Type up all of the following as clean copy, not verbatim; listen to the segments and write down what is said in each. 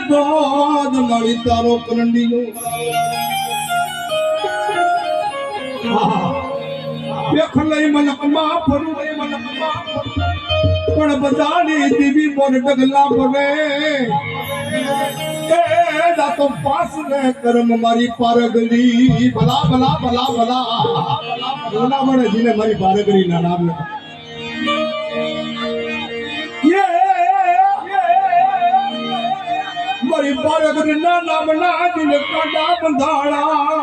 દોદ નળી તારો કરંડીનો બેખલઈ મલકમાં ફરું એ મલકમાં પણ બજાડી દીવી મોર ડગલા બને એ દાતો પાસ ને કરમ મારી પારગડી ભલા ભલા ભલા ભલા ભલા મને જીને મારી પારગડી ના નામ મારી પારગડી ના નામ ના જીને કાડા બંધાણા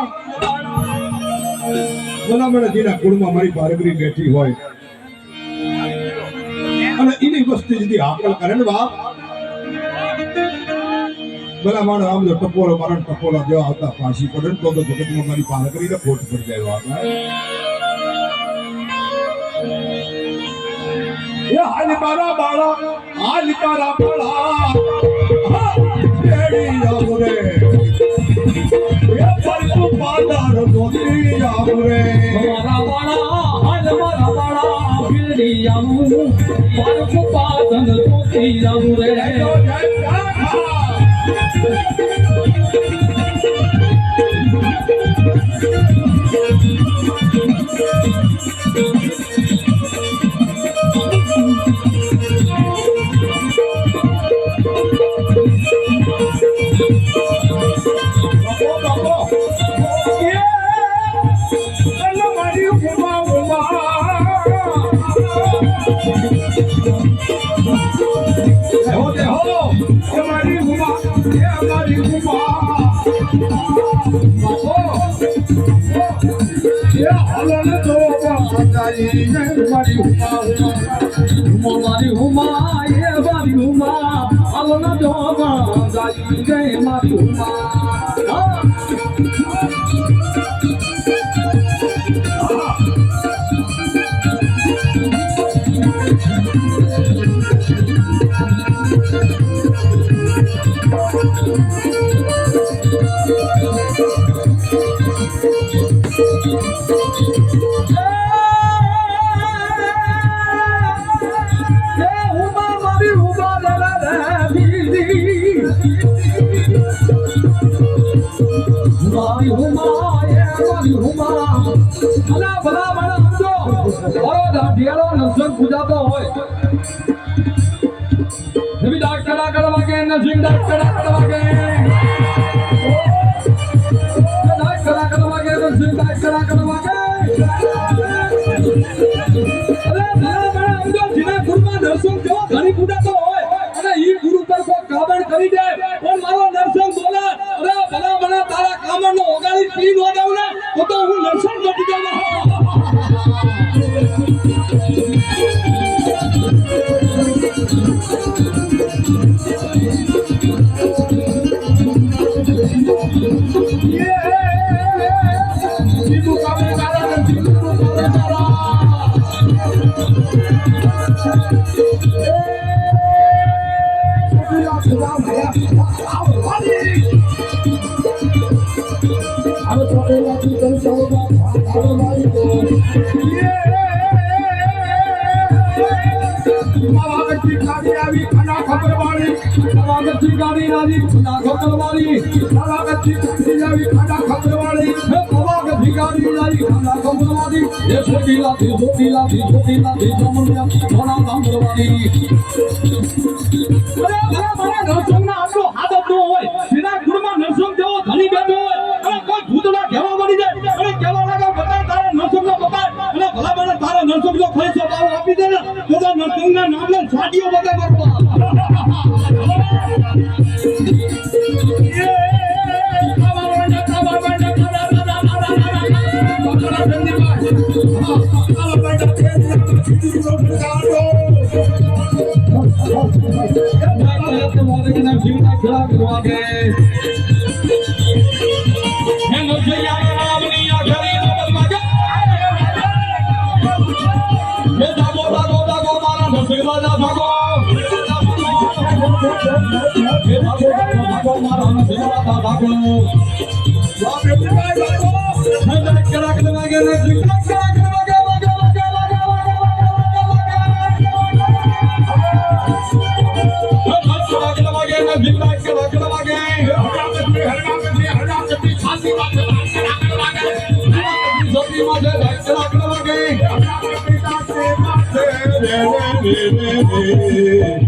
ભલા મને જીના કુળમાં મારી પારગડી બેઠી હોય અને એની વસ્તી જદી હાકલ કરે ને બાપ ભલા માણસ આમ જો ટપોરો મારણ ટપોરા જેવા હતા પાછી પડે તો જગતમાં મારી પારગડીને ખોટ પડી જાય બાપ એ હાલ મારા બાળા હાલ મારા બાળા તેડી આવરે એ પરકુ પાદર ગોતી આવરે મારા બાળા હાલ મારા બાળા તેડી આવું પરકુ પાદર ગોતી આવરે મારી હુમા એ મારી હુમા હાલો ના જોવા જાય ગઈ મારી હુમા મારી હુમા એ મારી હુમા ભલા ભલા ભલા સમજો મારો દાઢિયાળો નરસિંહ પૂજાતો હોય નબી ડાકડા કરવા કે નરસિંહ ડાકડા કરવા કે ડાકડા કરવા કે નરસિંહ ડાકડા કરવા કે અરે ભલા ભલા સમજો જીના ગુરુમાં નરસિંહ જો ઘણી પૂજાતો હોય અને ઈ ગુરુ પર કોઈ કાબડ કરી દે પણ મારો નરસિંહ બોલા અરે ભલા ભલા તારા કામનો ઓગાળી પી નો દઉં ને તો હું નરસિંહ બની જાઉં સતી માથે લાકડા વાગે રે રે રે રે રે